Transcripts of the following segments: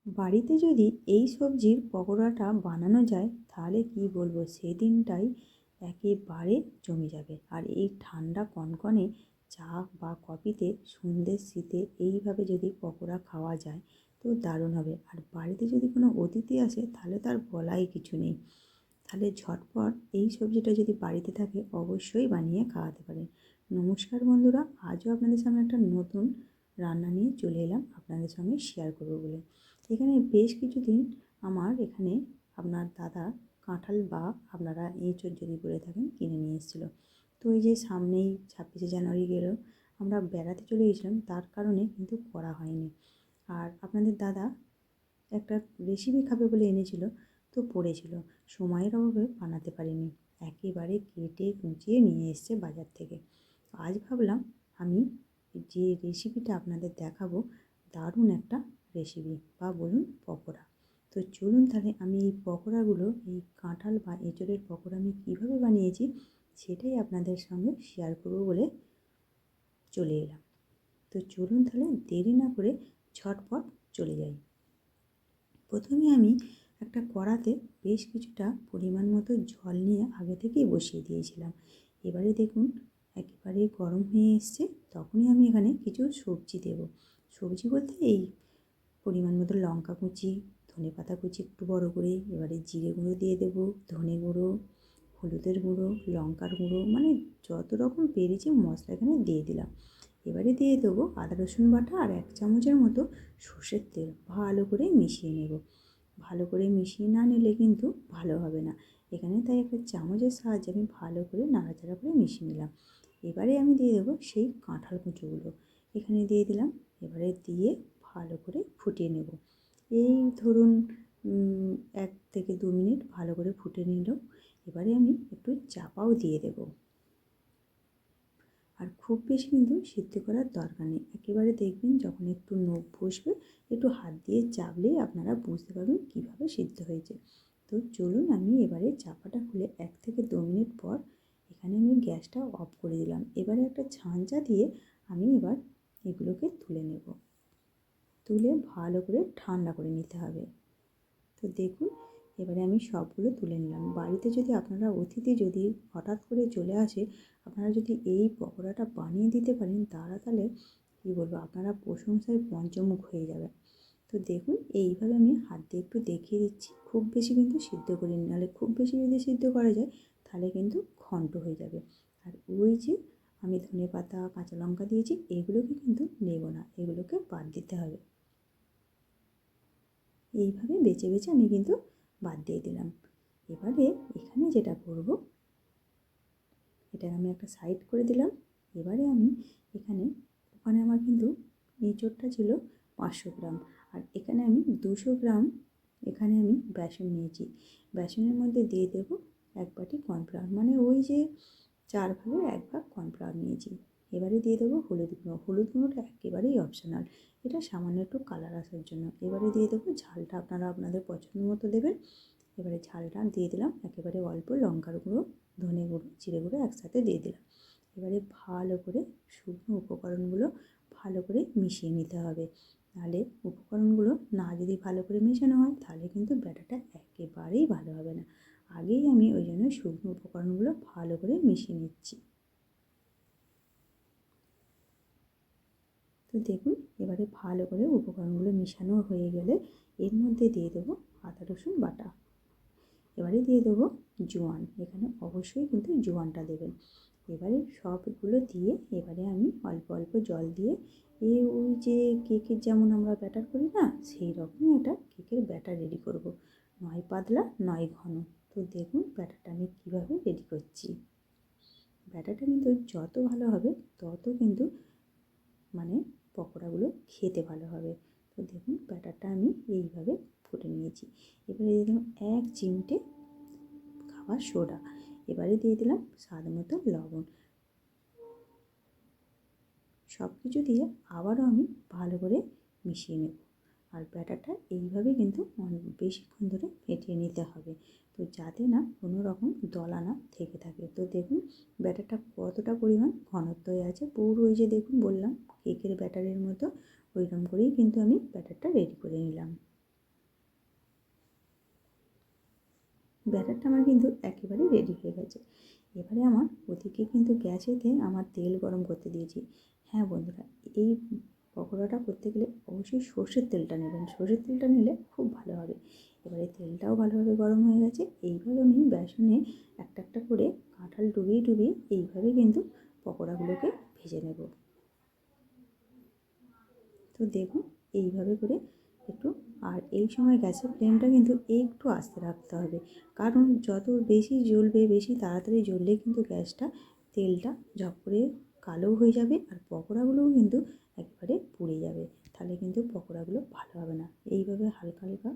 বাড়িতে যদি এই সবজির পকোড়াটা বানানো যায় তাহলে কি বলবো, সেদিনটাই একেবারে জমে যাবে। আর এই ঠান্ডা কনকনে চা বা কফিতে সন্ধ্যের শীতে এইভাবে যদি পকোড়া খাওয়া যায় তো দারুণ হবে। আর বাড়িতে যদি কোনো অতিথি আসে তাহলে তার বলাই কিছু নেই। তাহলে ঝটপট এই সবজিটা যদি বাড়িতে থাকে অবশ্যই বানিয়ে খাওয়াতে পারেন। নমস্কার বন্ধুরা, আজও আপনাদের সামনে একটা নতুন রান্না নিয়ে চলে এলাম আপনাদের সঙ্গে শেয়ার করবো বলে। এখানে বেশ কিছুদিন আমার এখানে আপনার দাদা কাঁঠাল বা আপনারা এঁচোড় যদি বলে থাকেন কিনে নিয়ে এসেছিলো। তো এই যে সামনেই 26শে জানুয়ারি গেল, আমরা বেড়াতে চলে গেছিলাম, তার কারণে কিন্তু করা হয়নি। আর আপনাদের দাদা একটা রেসিপি খাবে বলে এনেছিল, তো পড়েছিল, সময়ের অভাবে বানাতে পারিনি। একেবারে কেটে কুচিয়ে নিয়ে এসছে বাজার থেকে। আজ ভাবলাম আমি যে রেসিপিটা আপনাদের দেখাবো দারুণ একটা রেসিপি বা বলুন পকোড়া। তো চলুন তাহলে আমি এই পকোড়াগুলো, এই কাঁঠাল বা এঁচোড়ের পকোড়া আমি কীভাবে বানিয়েছি সেটাই আপনাদের সঙ্গে শেয়ার করব বলে চলে এলাম। তো চলুন তাহলে দেরি না করে ঝটপট চলে যাই। প্রথমে আমি একটা কড়াতে বেশ কিছুটা পরিমাণ মতো জল নিয়ে আগে থেকেই বসিয়ে দিয়েছিলাম। এবারে দেখুন একেবারে গরম হয়ে এসছে, তখনই আমি এখানে কিছু সবজি দেব। সবজি বলতে এই পরিমাণ মতো লঙ্কা কুচি, ধনেপাতা কুচি একটু বড় করে, এবারে জিরে গুঁড়ো দিয়ে দেবো, ধনে গুঁড়ো, হলুদের গুঁড়ো, লঙ্কার গুঁড়ো, মানে যত রকম পেরেছি মশলা এখানে দিয়ে দিলাম। এবারে দিয়ে দেবো আদা রসুন বাটা আর 1 চামচের মতো সর্ষের তেল। ভালো করে মিশিয়ে নেব। ভালো করে মিশিয়ে না নিলে কিন্তু ভালো হবে না। এখানে তাই একটা চামচের সাহায্যে আমি ভালো করে নাড়াচাড়া করে মিশিয়ে নিলাম। এবারে আমি দিয়ে দেবো সেই কাঁঠাল কুচোগুলো, এখানে দিয়ে দিলাম। এবারে দিয়ে ভালো করে ফুটিয়ে নেব। এই ধরুন 1 থেকে 2 মিনিট ভালো করে ফুটে নিল। এবারে আমি একটু চাপাও দিয়ে দেবো। আর খুব বেশি কিন্তু সিদ্ধ করার দরকার নেই। একেবারে দেখবেন যখন একটু নখ বসবে, একটু হাত দিয়ে চাপলেই আপনারা বুঝতে পারবেন কীভাবে সিদ্ধ হয়েছে। তো চলুন আমি এবারে চাপাটা খুলে 1 থেকে 2 মিনিট পর এখানে আমি গ্যাসটা অফ করে দিলাম। এবারে একটা ছাঁচা দিয়ে আমি এবার এগুলোকে তুলে নেব। তুলে ভালো করে ঠান্ডা করে নিতে হবে। তো দেখুন এবারে আমি সবগুলো তুলে নিলাম। বাড়িতে যদি আপনারা অতিথি যদি হঠাৎ করে চলে আসে, আপনারা যদি এই পকোড়াটা বানিয়ে দিতে পারেন তাহলে কী বলবো, আপনারা প্রশংসায় পঞ্চমুখ হয়ে যাবে। তো দেখুন এইভাবে আমি হাত দিয়ে একটু দেখিয়ে দিচ্ছি। খুব বেশি কিন্তু সিদ্ধ করিনি, নাহলে খুব বেশি যদি সিদ্ধ করা যায় তাহলে কিন্তু ঘন্ট হয়ে যাবে। আর ওই যে আমি ধনেপাতা কাঁচা লঙ্কা দিয়েছি এগুলোকে কিন্তু নেব না, এগুলোকে বাদ দিতে হবে। এইভাবে বেছে বেছে আমি কিন্তু বাদ দিয়ে দিলাম। এবারে এখানে যেটা করব, এটা আমি একটা সাইড করে দিলাম। এবারে আমি ওখানে আমার কিন্তু এঁচোড়টা ছিল 500 গ্রাম, আর এখানে আমি 200 গ্রাম এখানে আমি বেসন নিয়েছি। বেসনের মধ্যে দিয়ে দেবো 1 বাটি কর্নফ্লাওয়ার, মানে ওই যে 4 ভাগের 1 ভাগ কর্নফ্লাওয়ার নিয়েছি। এবারে দিয়ে দেবো হলুদ গুঁড়ো। হলুদ গুঁড়োটা একেবারেই অপশনাল, এটা সামান্য একটু কালার আসার জন্য। এবারে দিয়ে দেবো ঝালটা আপনারা আপনাদের পছন্দ মতো দেবেন। এবারে ঝালটা দিয়ে দিলাম একেবারে অল্প, লঙ্কার গুঁড়ো, ধনে গুঁড়ো, জিরে গুঁড়ো একসাথে দিয়ে দিলাম। এবারে ভালো করে শুকনো উপকরণগুলো ভালো করে মিশিয়ে নিতে হবে। নাহলে উপকরণগুলো না যদি ভালো করে মেশানো হয় তাহলে কিন্তু ব্যাটারটা একেবারেই ভালো হবে না। আগেই আমি ওই জন্য শুকনো উপকরণগুলো ভালো করে মিশিয়ে নিচ্ছি। তো দেখুন এবারে ভালো করে উপকরণগুলো মেশানো হয়ে গেলে এর মধ্যে দিয়ে দেবো আদা রসুন বাটা। এবারে দিয়ে দেবো জোয়ান, এখানে অবশ্যই কিন্তু জোয়ানটা দেবেন। এবারে সবগুলো দিয়ে এবারে আমি অল্প অল্প জল দিয়ে ওই যে কেকের যেমন আমরা ব্যাটার করি না, সেই রকমই একটা কেকের ব্যাটার রেডি করব। নয় পাতলা নয় ঘন। তো দেখুন ব্যাটারটা আমি কীভাবে রেডি করছি। ব্যাটারটা কিন্তু যত ভালো হবে তত কিন্তু মানে পকোড়াগুলো খেতে ভালো হবে। তো দেখুন ব্যাটারটা আমি এইভাবে ফুটে নিয়েছি। এবারে দিয়ে দিলাম 1 চিমটে খাবার সোডা। এবারে দিয়ে দিলাম স্বাদ মতো লবণ। সব কিছু দিয়ে আবারও আমি ভালো করে মিশিয়ে নেব। আর ব্যাটারটা এইভাবে কিন্তু অনেক বেশিক্ষণ ধরে ফেটিয়ে নিতে হবে, তো যাতে না কোনো রকম দলা না থেকে থাকে। তো দেখুন ব্যাটারটা কতটা পরিমাণ ঘনত্ব হয়ে আছে, পুরো ওই যে দেখুন বললাম কেকের ব্যাটারের মতো ওইরকম করেই কিন্তু আমি ব্যাটারটা রেডি করে নিলাম। ব্যাটারটা আমার কিন্তু একেবারে রেডি হয়ে গেছে। এবারে আমার ওদিকে কিন্তু গ্যাসেতে আমার তেল গরম করতে দিয়েছি। হ্যাঁ বন্ধুরা, এই পকোড়াটা করতে গেলে অবশ্যই সর্ষের তেলটা নেবেন, সর্ষের তেলটা নিলে খুব ভালো হবে। এবারে তেলটাও ভালোভাবে গরম হয়ে গেছে। এইভাবে আমি বেসনে একটা একটা করে কাঁঠাল ডুবিয়ে ডুবিয়ে এইভাবে কিন্তু পকোড়াগুলোকে ভেজে নেব। তো দেখুন এইভাবে করে একটু, আর এই সময় গ্যাসের ফ্লেমটা কিন্তু একটু আস্তে রাখতে হবে, কারণ যত বেশি জ্বলবে, বেশি তাড়াতাড়ি জ্বললে কিন্তু গ্যাসটা তেলটা ঝপ করে কালো হয়ে যাবে, আর পকোড়াগুলোও কিন্তু একবারে পুড়ে যাবে। তাহলে কিন্তু পকোড়াগুলো ভালো হবে না। এইভাবে হালকা হালকা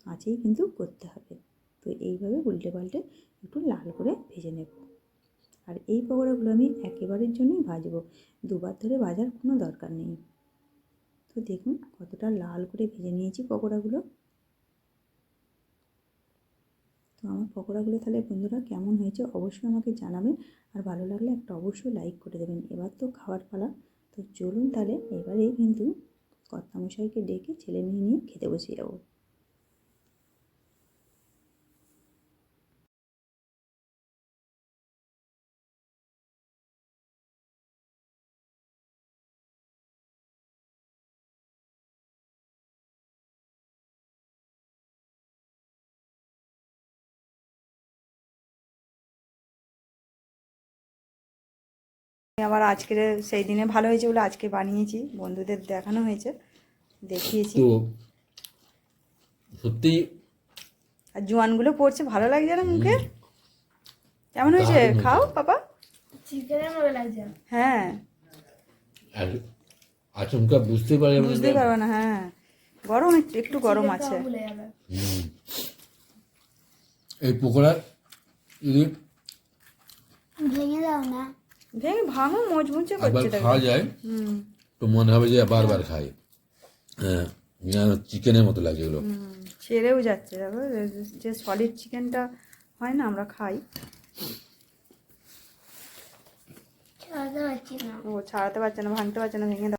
আঁচেই কিন্তু করতে হবে। তো এইভাবে উল্টে পাল্টে একটু লাল করে ভেজে নেব। আর এই পকোড়াগুলো আমি একেবারের জন্যই ভাজবো, দুবার ধরে ভাজার কোনো দরকার নেই। তো দেখুন কতটা লাল করে ভেজে নিয়েছি পকোড়াগুলো। তো আমার পকোড়াগুলো তাহলে বন্ধুরা কেমন হয়েছে অবশ্যই আমাকে জানাবেন, আর ভালো লাগলে একটা অবশ্যই লাইক করে দেবেন। এবার তো খাওয়ার পালা। তো চলুন তাহলে এবারে কিন্তু কর্তামশাইকে ডেকে ছেলে মেয়ে নিয়ে খেতে বসে যাবো। আবার আজকের সেই দিনে ভালো হয়েছে বলে আজকে বানিয়েছি, বন্ধুদের দেখানো হয়েছে, দেখিয়েছি। তো সত্যি আর জোয়ানগুলো পড়ছে, ভালো লাগছে না মুখে? কেমন হয়েছে? দারুণ হয়েছে। খাও পাপা। চিকেনের মতো লাগছে। হ্যাঁ, আর আচমকা বুঝতে পারে বুঝতেই পারবে না। হ্যাঁ, গরম, একটু একটু গরম আছে। ভুলে যাবে। এই পকোড়া যদি ভেঙে দাও না। ভেঙে ভাঙো, মজমুচে একবার করছে। খাওয়া যায় তো মনে হবে যে বারবার খাই। হ্যাঁ, চিকেনের মতো লাগে এগুলো। ছেড়েও যাচ্ছে, দেখো যে সলিড চিকেনটা হয় না আমরা খাই, ছাড়াতে পারছি না। ও ছাড়াতে পারছে না, ভাঙতে পারছে না, ভেঙে